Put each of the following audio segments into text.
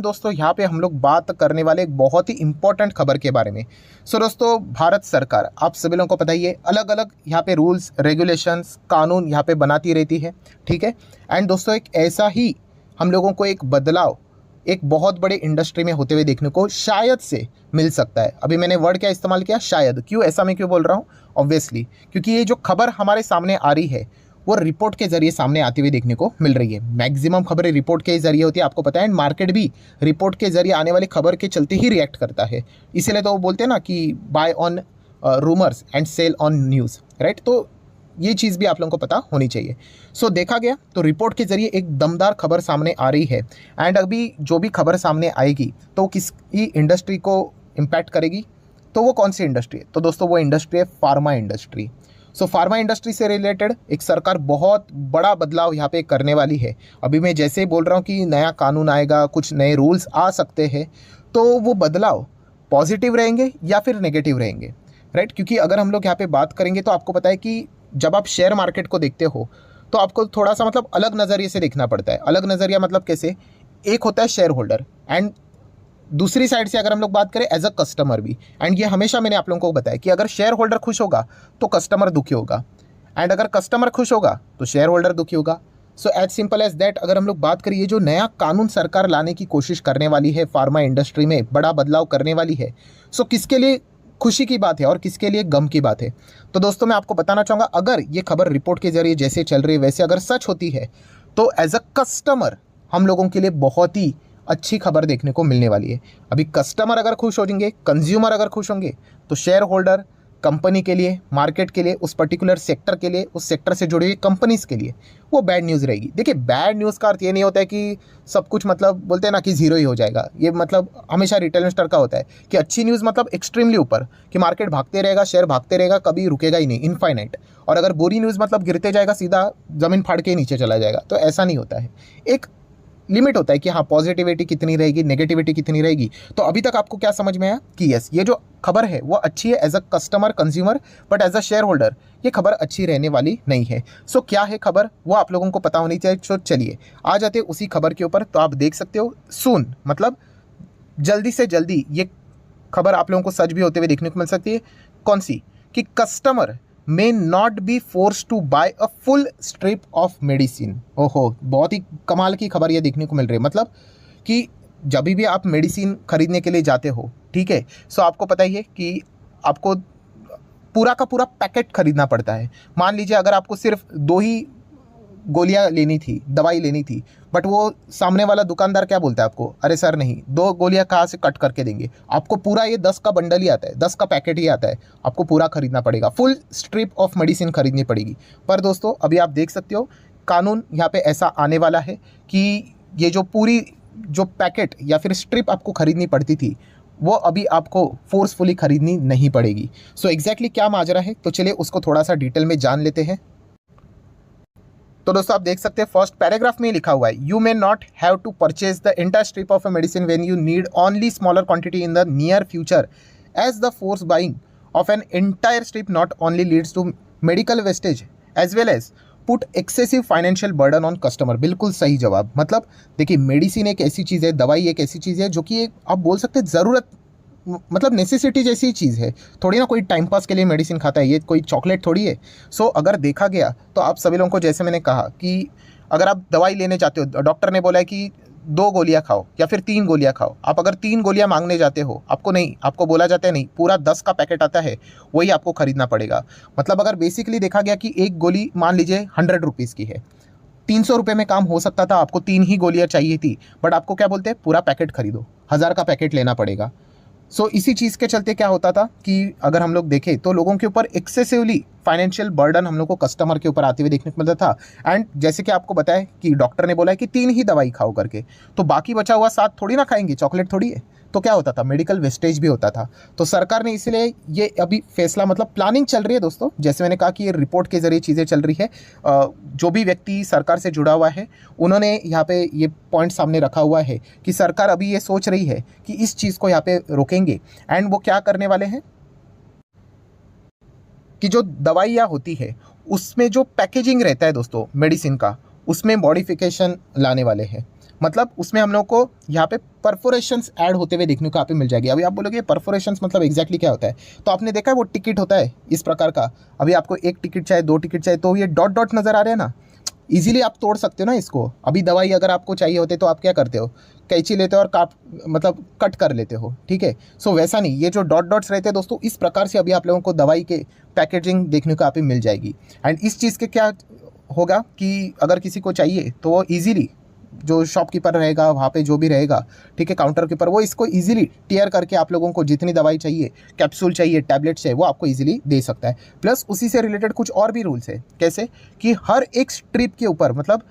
दोस्तों यहाँ पे हम लोग बात करने वाले एक बहुत ही इंपॉर्टेंट खबर के बारे में। दोस्तों भारत सरकार आप सभी लोगों को पता ही है, अलग अलग यहाँ पे रूल्स रेगुलेशंस कानून यहाँ पे बनाती रहती है, ठीक है। एंड दोस्तों एक ऐसा ही हम लोगों को एक बदलाव एक बहुत बड़े इंडस्ट्री में होते हुए देखने को शायद से मिल सकता है। अभी मैंने वर्ड क्या इस्तेमाल किया, शायद। क्यों ऐसा मैं क्यों बोल रहा हूँ? ऑब्वियसली क्योंकि ये जो खबर हमारे सामने आ रही है वो रिपोर्ट के जरिए सामने आती हुई देखने को मिल रही है। मैक्सिमम खबरें रिपोर्ट के जरिए होती है, आपको पता है। एंड मार्केट भी रिपोर्ट के जरिए आने वाली खबर के चलते ही रिएक्ट करता है। इसीलिए तो वो बोलते हैं ना कि buy on rumours and sell on news, right. तो ये चीज़ भी आप लोगों को पता होनी चाहिए। देखा गया तो रिपोर्ट के जरिए एक दमदार खबर सामने आ रही है। एंड अभी जो भी खबर सामने आएगी तो किसी इंडस्ट्री को इम्पैक्ट करेगी। तो वो कौन सी इंडस्ट्री है? तो दोस्तों वो इंडस्ट्री है फार्मा इंडस्ट्री। फार्मा इंडस्ट्री से रिलेटेड एक सरकार बहुत बड़ा बदलाव यहाँ पे करने वाली है। अभी मैं जैसे ही बोल रहा हूँ कि नया कानून आएगा, कुछ नए रूल्स आ सकते हैं, तो वो बदलाव पॉजिटिव रहेंगे या फिर नेगेटिव रहेंगे, राइट। क्योंकि अगर हम लोग यहाँ पे बात करेंगे तो आपको पता है कि जब आप शेयर मार्केट को देखते हो तो आपको थोड़ा सा मतलब अलग नज़रिए से देखना पड़ता है। अलग नज़रिया मतलब कैसे? एक होता है शेयर होल्डर एंड दूसरी साइड से अगर हम लोग बात करें एज अ कस्टमर भी। एंड ये हमेशा मैंने आप लोगों को बताया कि अगर शेयर होल्डर खुश होगा तो कस्टमर दुखी होगा, एंड अगर कस्टमर खुश होगा तो शेयर होल्डर दुखी होगा। एज सिंपल एज दैट अगर हम लोग बात करिए, जो नया कानून सरकार लाने की कोशिश करने वाली है, फार्मा इंडस्ट्री में बड़ा बदलाव करने वाली है, किसके लिए खुशी की बात है और किसके लिए गम की बात है? तो दोस्तों मैं आपको बताना चाहूँगा, अगर ये खबर रिपोर्ट के जरिए जैसे चल रही है वैसे अगर सच होती है तो एज अ कस्टमर हम लोगों के लिए बहुत ही अच्छी खबर देखने को मिलने वाली है। अभी कस्टमर अगर खुश हो जाएंगे, कंज्यूमर अगर खुश होंगे, तो शेयर होल्डर, कंपनी के लिए, मार्केट के लिए, उस पर्टिकुलर सेक्टर के लिए, उस सेक्टर से जुड़ी हुई कंपनीज के लिए वो बैड न्यूज़ रहेगी। देखिए बैड न्यूज़ का अर्थ ये नहीं होता है कि सब कुछ मतलब बोलते हैं ना कि जीरो ही हो जाएगा। ये मतलब हमेशा रिटेल इन्वेस्टर का होता है कि अच्छी न्यूज़ मतलब एक्सट्रीमली ऊपर, कि मार्केट भागते रहेगा, शेयर भागते रहेगा, कभी रुकेगा ही नहीं, इनफाइनाइट। और अगर बुरी न्यूज़ मतलब गिरते जाएगा, सीधा ज़मीन फाड़ के नीचे चला जाएगा। तो ऐसा नहीं होता है, एक लिमिट होता है कि हाँ पॉजिटिविटी कितनी रहेगी, नेगेटिविटी कितनी रहेगी। तो अभी तक आपको क्या समझ में आया कि यस ये जो खबर है वो अच्छी है as a customer consumer, but as a shareholder ये खबर अच्छी रहने वाली नहीं है। क्या है खबर वो आप लोगों को पता होनी चाहिए। चलिए आ जाते हैं उसी खबर के ऊपर। तो आप देख सकते हो सून मतलब जल्दी से जल्दी ये खबर आप लोगों को सच भी होते हुए देखने को मिल सकती है। कौन सी? कि customer may not be forced to buy a full strip of medicine। ओहो, बहुत ही कमाल की खबर ये देखने को मिल रही है। मतलब कि जब भी आप मेडिसिन खरीदने के लिए जाते हो, ठीक है, आपको पता ही है कि आपको पूरा का पूरा पैकेट खरीदना पड़ता है। मान लीजिए अगर आपको सिर्फ 2 ही गोलियां लेनी थी, दवाई लेनी थी, बट वो सामने वाला दुकानदार क्या बोलता है आपको? अरे सर नहीं, 2 गोलियां कहाँ से कट करके देंगे? आपको पूरा ये 10 का बंडल ही आता है, 10 का पैकेट ही आता है, आपको पूरा खरीदना पड़ेगा, फुल स्ट्रिप ऑफ मेडिसिन खरीदनी पड़ेगी। पर दोस्तों अभी आप देख सकते हो कानून यहाँ पे ऐसा आने वाला है कि ये जो पूरी जो पैकेट या फिर स्ट्रिप आपको खरीदनी पड़ती थी वो अभी आपको फोर्सफुली खरीदनी नहीं पड़ेगी। एग्जैक्टली क्या माजरा है, तो चलिए उसको थोड़ा सा डिटेल में जान लेते हैं। तो दोस्तों आप देख सकते हैं फर्स्ट पैराग्राफ में लिखा हुआ है, you may not have to purchase the entire strip of a medicine when you need only smaller quantity in the near future, as the force buying of an entire strip not only leads to medical wastage as well as put excessive financial burden on customer. बिल्कुल सही जवाब। मतलब देखिए medicine एक ऐसी चीज़ है, दवाई एक ऐसी चीज़ है जो कि एक आप बोल सकते हैं ज़रूरत मतलब नेसेसिटी जैसी चीज़ है। थोड़ी ना कोई टाइम पास के लिए मेडिसिन खाता है, ये कोई चॉकलेट थोड़ी है। अगर देखा गया तो आप सभी लोगों को, जैसे मैंने कहा कि अगर आप दवाई लेने जाते हो, डॉक्टर ने बोला है कि 2 गोलियां खाओ या फिर 3 गोलियां खाओ, आप अगर 3 गोलियां मांगने जाते हो, आपको बोला जाता है नहीं, पूरा 10 का पैकेट आता है, वही आपको खरीदना पड़ेगा। मतलब अगर बेसिकली देखा गया कि एक गोली मान लीजिए 100 रुपीज़ की है, 300 रुपये में काम हो सकता था, आपको 3 ही गोलियां चाहिए थी, बट आपको क्या बोलते हैं, पूरा पैकेट खरीदो, 1000 का पैकेट लेना पड़ेगा। इसी चीज़ के चलते क्या होता था कि अगर हम लोग देखें तो लोगों के ऊपर एक्सेसिवली फाइनेंशियल बर्डन हम लोग को कस्टमर के ऊपर आते हुए देखने को मिलता था। एंड जैसे कि आपको बताया कि डॉक्टर ने बोला है कि 3 ही दवाई खाओ करके, तो बाकी बचा हुआ 7 थोड़ी ना खाएंगे, चॉकलेट थोड़ी है। तो क्या होता था, मेडिकल वेस्टेज भी होता था। तो सरकार ने इसलिए ये अभी फैसला, मतलब प्लानिंग चल रही है दोस्तों, जैसे मैंने कहा कि ये रिपोर्ट के जरिए चीज़ें चल रही है। जो भी व्यक्ति सरकार से जुड़ा हुआ है उन्होंने यहाँ पे ये पॉइंट सामने रखा हुआ है कि सरकार अभी ये सोच रही है कि इस चीज़ को यहाँ पे रोकेंगे। एंड वो क्या करने वाले हैं कि जो दवाइयाँ होती है उसमें जो पैकेजिंग रहता है दोस्तों मेडिसिन का, उसमें मॉडिफिकेशन लाने वाले हैं। मतलब उसमें हम लोग को यहाँ पे परफोरेशंस ऐड होते हुए देखने को यहाँ पे मिल जाएगी। अभी आप बोलोगे परफोरेशंस मतलब एग्जैक्टली क्या होता है, तो आपने देखा है वो टिकट होता है इस प्रकार का, अभी आपको एक टिकट चाहिए, 2 टिकट चाहिए, तो ये डॉट डॉट नज़र आ रहे हैं ना, इजीली आप तोड़ सकते हो ना इसको। अभी दवाई अगर आपको चाहिए होते तो आप क्या करते हो, कैंची लेते हो और काट मतलब कट कर लेते हो, ठीक है। सो वैसा नहीं, ये जो डॉट डॉट्स रहते हैं दोस्तों, इस प्रकार से अभी आप लोगों को दवाई के पैकेजिंग देखने को यहाँ पे मिल जाएगी। एंड इस चीज़ के क्या होगा कि अगर किसी को चाहिए तो वो ईजिली जो शॉपकीपर रहेगा वहाँ पे जो भी रहेगा, ठीक है, काउंटर कीपर, वो इसको इजीली टियर करके आप लोगों को जितनी दवाई चाहिए, कैप्सूल चाहिए, टैबलेट्स चाहिए, वो आपको इजीली दे सकता है। प्लस उसी से रिलेटेड कुछ और भी रूल्स है, कैसे कि हर एक स्ट्रिप के ऊपर, मतलब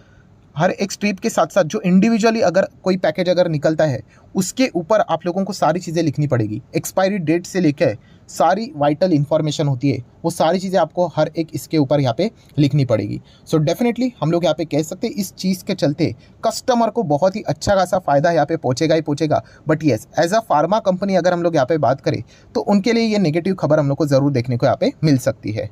हर एक स्ट्रिप के साथ साथ जो इंडिविजुअली अगर कोई पैकेज अगर निकलता है उसके ऊपर आप लोगों को सारी चीज़ें लिखनी पड़ेगी। एक्सपायरी डेट से लेकर सारी वाइटल इन्फॉर्मेशन होती है, वो सारी चीज़ें आपको हर एक इसके ऊपर यहाँ पे लिखनी पड़ेगी। सो डेफिनेटली हम लोग यहाँ पे कह सकते हैं इस चीज़ के चलते कस्टमर को बहुत ही अच्छा खासा फ़ायदा यहाँ पे पहुँचेगा ही पहुँचेगा। But yes, as a pharma company अगर हम लोग यहाँ पे बात करें तो उनके लिए ये नेगेटिव खबर हम लोग को ज़रूर देखने को यहाँ पे मिल सकती है।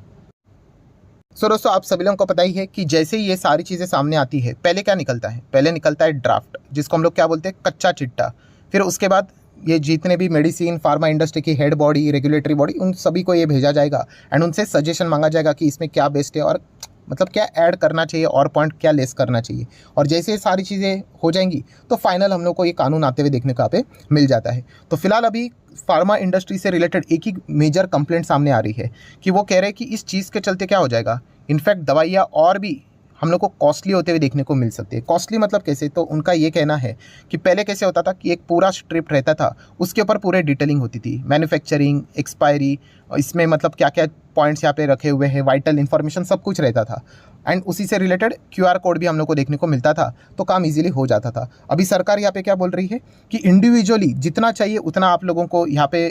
सो दोस्तों, आप सभी लोगों को पता ही है कि जैसे ही ये सारी चीज़ें सामने आती है, पहले क्या निकलता है, पहले निकलता है ड्राफ्ट, जिसको हम लोग क्या बोलते हैं, कच्चा चिट्टा। फिर उसके बाद ये जितने भी मेडिसिन फार्मा इंडस्ट्री की हेड बॉडी, रेगुलेटरी बॉडी, उन सभी को ये भेजा जाएगा एंड उनसे सजेशन मांगा जाएगा कि इसमें क्या बेस्ट है और मतलब क्या ऐड करना चाहिए और पॉइंट क्या लेस करना चाहिए। और जैसे ये सारी चीज़ें हो जाएंगी तो फाइनल हम लोग को ये कानून आते हुए देखने को यहाँ पे मिल जाता है। तो फिलहाल अभी फार्मा इंडस्ट्री से रिलेटेड एक ही मेजर कंप्लेंट सामने आ रही है कि वो कह रहे हैं कि इस चीज़ के चलते क्या हो जाएगा, इनफैक्ट दवाइयाँ और भी हम लोग को कॉस्टली होते हुए देखने को मिल सकती है। कॉस्टली मतलब कैसे, तो उनका ये कहना है कि पहले कैसे होता था कि एक पूरा स्ट्रिप रहता था, उसके ऊपर पूरे डिटेलिंग होती थी, मैन्युफैक्चरिंग, एक्सपायरी, इसमें मतलब क्या क्या पॉइंट्स यहाँ पे रखे हुए हैं, वाइटल इन्फॉर्मेशन सब कुछ रहता था। एंड उसी से रिलेटेड QR कोड भी हम लोग को देखने को मिलता था, तो काम इजीली हो जाता था। अभी सरकार यहाँ पे क्या बोल रही है कि इंडिविजुअली जितना चाहिए उतना आप लोगों को यहाँ पे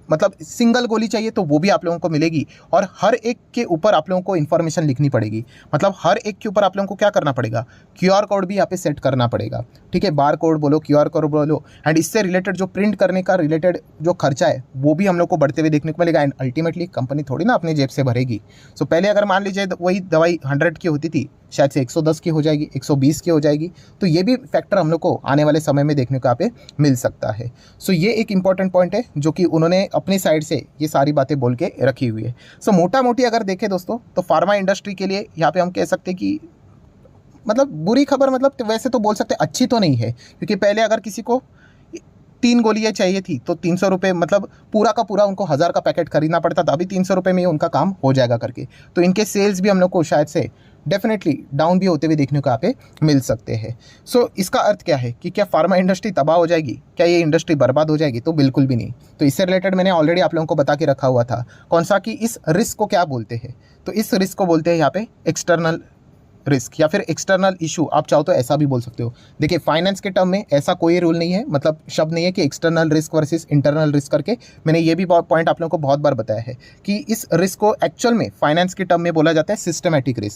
मतलब सिंगल गोली चाहिए तो वो भी आप लोगों को मिलेगी, और हर एक के ऊपर आप लोगों को इन्फॉर्मेशन लिखनी पड़ेगी। मतलब हर एक के ऊपर आप लोगों को क्या करना पड़ेगा, QR कोड भी यहाँ पे सेट करना पड़ेगा, ठीक है, बार कोड बोलो, QR कोड बोलो। एंड इससे रिलेटेड जो प्रिंट करने का रिलेटेड जो खर्चा है वो भी हम लोग को बढ़ते हुए देखने को मिलेगा। एंड अल्टीमेटली कंपनी थोड़ी ना अपनी जेब से भरेगी। सो पहले अगर मान लीजिए वही दवाई 100 की होती थी, शायद से 110 की हो जाएगी, 120 की हो जाएगी। तो ये भी फैक्टर हम लोग को आने वाले समय में देखने को यहाँ पे मिल सकता है। सो ये एक इंपॉर्टेंट पॉइंट है जो कि उन्होंने अपनी साइड से ये सारी बातें बोल के रखी हुई है। सो मोटा मोटी अगर देखें दोस्तों तो फार्मा इंडस्ट्री के लिए यहाँ पे हम कह सकते हैं कि मतलब बुरी खबर, मतलब वैसे तो बोल सकते अच्छी तो नहीं है, क्योंकि पहले अगर किसी को 3 गोलियाँ चाहिए थी तो 300 रुपये, मतलब पूरा का पूरा उनको 1000 का पैकेट खरीदना पड़ता था। अभी 300 रुपये में ही उनका काम हो जाएगा करके। तो इनके सेल्स भी हम लोग को शायद से डेफिनेटली डाउन भी होते हुए देखने को यहाँ पे मिल सकते हैं। सो इसका अर्थ क्या है कि क्या फार्मा इंडस्ट्री तबाह हो जाएगी, क्या ये इंडस्ट्री बर्बाद हो जाएगी, तो बिल्कुल भी नहीं। तो इससे रिलेटेड मैंने ऑलरेडी आप लोगों को बता के रखा हुआ था, कौन सा, कि इस रिस्क को क्या बोलते हैं। तो इस रिस्क को बोलते हैं यहाँ पे एक्सटर्नल रिस्क या फिर एक्सटर्नल इशू, आप चाहो तो ऐसा भी बोल सकते हो। देखिए फाइनेंस के टर्म में ऐसा कोई रूल नहीं है, मतलब शब्द नहीं है कि external risk versus internal risk करके। मैंने ये भी पॉइंट आप लोगों को बहुत बार बताया है कि इस रिस्क को एक्चुअल में फाइनेंस के टर्म में बोला जाता है सिस्टमैटिक रिस्क।